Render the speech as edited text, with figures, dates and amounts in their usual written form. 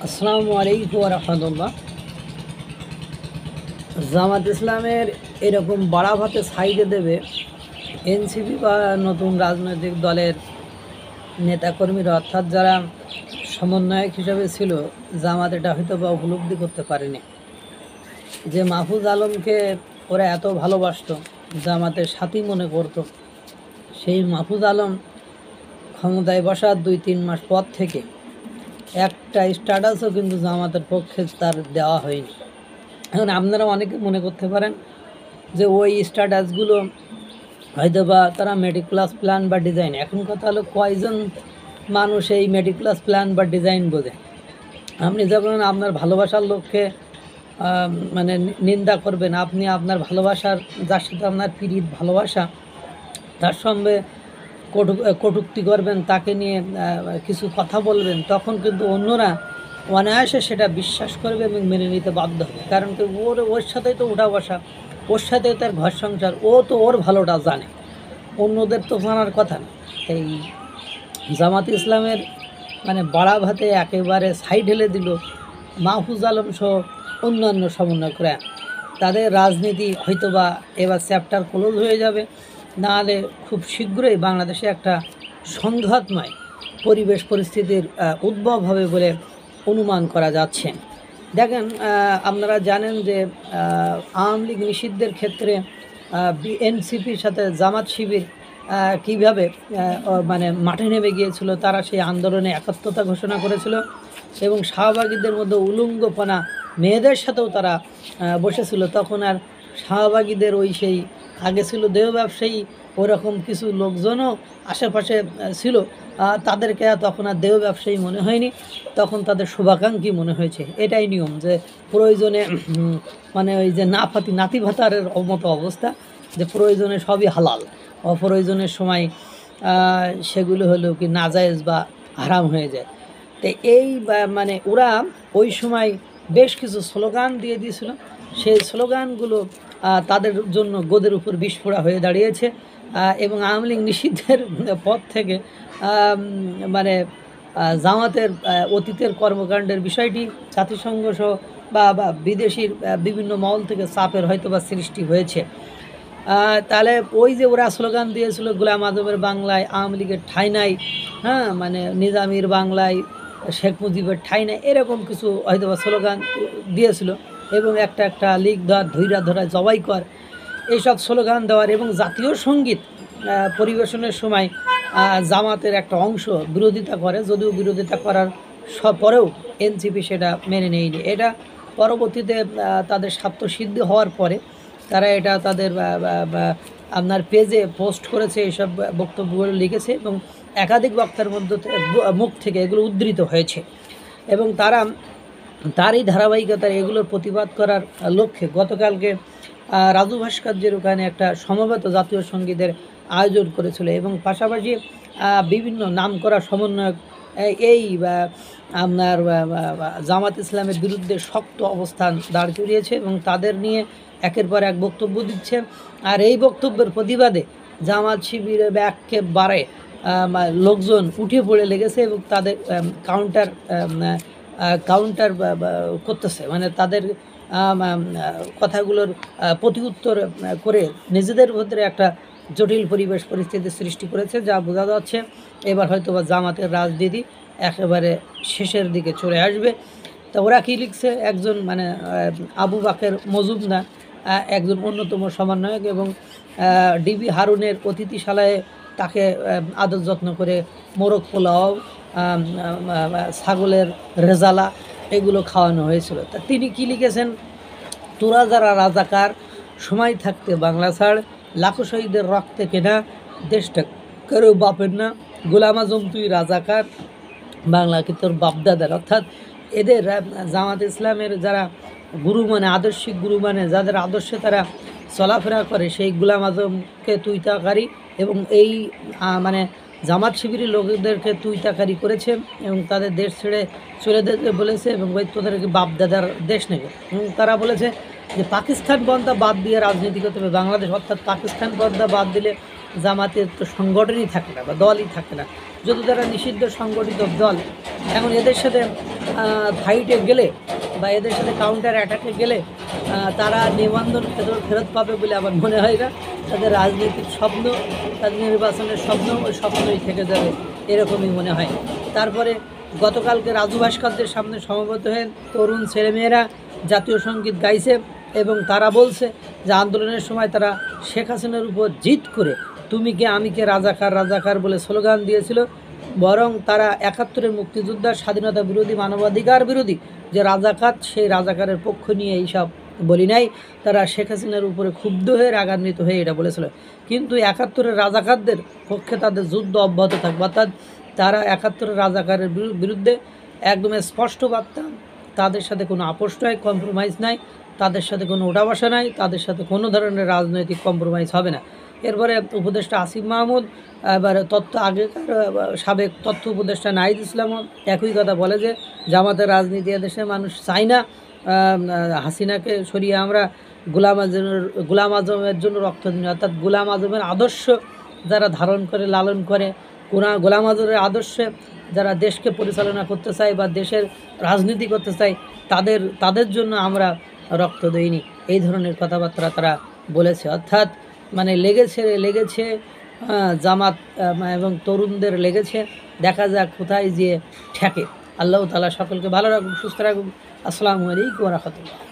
আসসালামু আলাইকুম ওয়া রাহমাতুল্লাহ। জামাত ইসলামের এরকম বাড়া ভাতে সাইডে দেবে এনসিপি বা নতুন রাজনৈতিক দলের নেতাকর্মীরা, অর্থাৎ যারা সমন্বয়ক হিসাবে ছিল, জামাত এটা হয়তো বা উপলব্ধি করতে পারেনি যে মাহফুজ আলমকে ওরা এত ভালোবাসতো, জামাতের সাথী মনে করত। সেই মাহফুজ আলম ক্ষমতায় বসার 2-3 মাস পর থেকে একটা স্ট্যাটাসও কিন্তু জামাতের পক্ষে তার দেওয়া হয়নি। এখন আপনারা অনেকে মনে করতে পারেন যে ওই স্ট্যাটাসগুলো হয়তো বা তারা মেটিকুলাস প্ল্যান বা ডিজাইন। এখন কথা হলো, কয়জন মানুষ এই মেটিকুলাস প্ল্যান বা ডিজাইন বোঝে? আপনি যখন আপনার ভালোবাসার লোককে মানে নিন্দা করবেন, আপনি আপনার ভালোবাসার, যার সাথে আপনার প্রীত ভালোবাসা, তার সঙ্গে কটূক্তি করবেন, তাকে নিয়ে কিছু কথা বলবেন, তখন কিন্তু অন্যরা অনায়াসে সেটা বিশ্বাস করবে এবং মেনে নিতে বাধ্য হবে। কারণ কি, ওর সাথেই তো উঠা বসা, ওর সাথেই তার ঘর সংসার, ও তো ওর ভালোটা জানে, অন্যদের তো জানার কথা না। এই জামাত ইসলামের মানে বাড়া ভাতে একেবারে সাইড ঢেলে দিল মাহফুজ আলম সহ অন্যান্য সমন্বয়করা। তাদের রাজনীতি হয়তোবা এবার চ্যাপ্টার ক্লোজ হয়ে যাবে, নাহলে খুব শীঘ্রই বাংলাদেশে একটা সংঘাতময় পরিবেশ পরিস্থিতির উদ্ভব হবে বলে অনুমান করা যাচ্ছে। দেখেন, আপনারা জানেন যে আওয়ামী লীগ নিষিদ্ধের ক্ষেত্রে এনসিপির সাথে জামাত শিবির কীভাবে মানে মাঠে নেমে গিয়েছিল, তারা সেই আন্দোলনে একাত্মতা ঘোষণা করেছিল এবং শাহবাগীদের মধ্যে উলঙ্গপনা মেয়েদের সাথেও তারা বসেছিল। তখন আর শাহবাগীদের ওই সেই আগে ছিল দেহ ব্যবসায়ী, ওরকম কিছু লোকজনও আশেপাশে ছিল, তাদেরকে তখন আর দেহ ব্যবসায়ী মনে হয়নি, তখন তাদের শুভাকাঙ্ক্ষী মনে হয়েছে। এটাই নিয়ম, যে প্রয়োজনে মানে ওই যে নাতি ভাতারের মতো অবস্থা, যে প্রয়োজনে সবই হালাল, অপ্রয়োজনের সময় সেগুলো হলো কি নাজায়েজ বা হারাম হয়ে যায়। তো এই মানে ওরা ওই সময় বেশ কিছু স্লোগান দিয়ে দিয়েছিল, সেই স্লোগানগুলো তাদের জন্য গোদের উপর বিস্ফোরা হয়ে দাঁড়িয়েছে এবং আওয়ামী লীগ নিষিদ্ধের পর থেকে মানে জামাতের অতীতের কর্মকাণ্ডের বিষয়টি জাতিসংঘ সহ বা বিদেশির বিভিন্ন মহল থেকে চাপের হয়তো বা সৃষ্টি হয়েছে। তাহলে ওই যে ওরা স্লোগান দিয়েছিল, গোলাম আজমের বাংলায় আওয়ামী লীগের ঠাঁই নাই, হ্যাঁ, মানে নিজামীর বাংলায় শেখ মুজিবের ঠাঁই নাই, এরকম কিছু হয়তো বা স্লোগান দিয়েছিল এবং একটা লীগ ধরা জবাই কর, এইসব স্লোগান দেওয়ার এবং জাতীয় সঙ্গীত পরিবেশনের সময় জামাতের একটা অংশ বিরোধিতা করে, যদিও বিরোধিতা করার পরেও এনসিপি সেটা মেনে নেয়নি। এটা পরবর্তীতে তাদের স্বার্থসিদ্ধি হওয়ার পরে তারা এটা তাদের আপনার পেজে পোস্ট করেছে, এইসব বক্তব্যগুলো লিখেছে এবং একাধিক বক্তার মধ্যে মুখ থেকে এগুলো উদ্ধৃত হয়েছে এবং তারই ধারাবাহিকতার এগুলোর প্রতিবাদ করার লক্ষ্যে গতকালকে রাজু ভাস্কর্যের ওখানে একটা সমবেত জাতীয় সঙ্গীতের আয়োজন করেছিল এবং পাশাপাশি বিভিন্ন নামকরা সমন্বয়ক এই আপনার জামাত ইসলামের বিরুদ্ধে শক্ত অবস্থান দাঁড় করিয়েছে এবং তাদের নিয়ে একের পর এক বক্তব্য দিচ্ছে। আর এই বক্তব্যের প্রতিবাদে জামাত শিবিরের একেবারে লোকজন উঠে পড়ে লেগেছে এবং তাদের কাউন্টার করতেছে, মানে তাদের কথাগুলোর প্রতি উত্তর করে নিজেদের মধ্যে একটা জটিল পরিবেশ পরিস্থিতি সৃষ্টি করেছে, যা বোঝা যাচ্ছে এবার হয়তো বা জামাতের রাজনীতি একেবারে শেষের দিকে চলে আসবে। তো ওরা কী লিখছে, একজন মানে আবু বাকের মজুমদার, একজন অন্যতম সমন্বয়ক এবং ডিবি হারুনের অতিথিশালায় তাকে আদর যত্ন করে মোরগ পোলাও, ছাগলের রেজালা এগুলো খাওয়ানো হয়েছিল। তা তিনি কি লিখেছেন, তোরা যারা রাজাকার, সময় থাকতে বাংলা ছাড়, লাখো শহীদের রক্তে কেনা দেশটা কেউ বাপের না, গোলাম আজম তুই রাজাকার, বাংলা কি তোর বাপদাদার। অর্থাৎ এদের জামাত ইসলামের যারা গুরু মানে, আদর্শিক গুরু মানে, যাদের আদর্শে তারা চলাফেরা করে, সেই গোলাম আজমকে তুই তাকারি এবং এই মানে জামাত শিবিরের লোকদেরকে তুই তাকারি করেছে এবং তাদের দেশ ছেড়ে চলে যেতে বলেছে এবং তোদেরকে বাপদাদার দেশ নেবে। এবং তারা বলেছে যে পাকিস্তান পন্থা বাদ দিয়ে রাজনীতি করতে হবে বাংলাদেশ, অর্থাৎ পাকিস্তান পন্থা বাদ দিলে জামাতের তো সংগঠনই থাকে না বা দলই থাকে না, যদি তারা নিষিদ্ধ সংগঠিত দল। এখন এদের সাথে ফাইটে গেলে বা এদের সাথে কাউন্টার অ্যাটাকে গেলে তারা নিবন্ধন ফেরত পাবে বলে আমার মনে হয় না। তাদের রাজনৈতিক স্বপ্ন, তাদের নির্বাচনের স্বপ্ন, ওই স্বপ্নই থেকে যাবে এরকমই মনে হয়। তারপরে গতকালকে রাজু ভাস্কর্যের সামনে সমবেত হয়ে তরুণ ছেলেমেয়েরা জাতীয় সঙ্গীত গাইছে এবং তারা বলছে যে আন্দোলনের সময় তারা শেখ হাসিনার উপর জিদ করে তুমি কে আমি কে রাজাকার রাজাকার বলে স্লোগান দিয়েছিল। বরং তারা ৭১-এর মুক্তিযোদ্ধার স্বাধীনতা বিরোধী, মানবাধিকার বিরোধী যে রাজাকার, সেই রাজাকারের পক্ষ নিয়ে এইসব বলি নাই। তারা শেখ হাসিনার উপরে ক্ষুব্ধ হয়ে রাগান্বিত হয়ে এটা বলেছিল। কিন্তু ৭১-এর রাজাকারদের পক্ষে তাদের যুদ্ধ অব্যাহত থাকবে, অর্থাৎ তারা ৭১-এর রাজাকারের বিরুদ্ধে একদম স্পষ্ট বার্তা, তাদের সাথে কোনো আপোষ নাই, কম্প্রোমাইজ নাই, তাদের সাথে কোনো ওঠা বসা নাই, তাদের সাথে কোনো ধরনের রাজনৈতিক কম্প্রোমাইজ হবে না। এরপরে উপদেষ্টা আসিফ মাহমুদ, এবার আগেকার সাবেক তথ্য উপদেষ্টা নাহিদ ইসলামও একই কথা বলে যে জামাতের রাজনীতি এদেশে মানুষ চায় না, হাসিনাকে সরিয়ে আমরা গোলাম আজমের জন্য রক্ত দিন। অর্থাৎ গোলাম আজমের আদর্শ যারা ধারণ করে, লালন করে, গোলাম আজমের আদর্শে যারা দেশকে পরিচালনা করতে চায় বা দেশের রাজনীতি করতে চায়, তাদের জন্য আমরা রক্ত দেইনি, এই ধরনের কথাবার্তা তারা বলেছে। অর্থাৎ মানে লেগেছে জামাত এবং তরুণদের লেগেছে। দেখা যাক কোথায় যেয়ে ঠেকে। আল্লাহ তাআলা সকলকে ভালো রাখুন, সুস্থ রাখুন। আসসালামু আলাইকুম ওয়া রাহমাতুল্লাহ।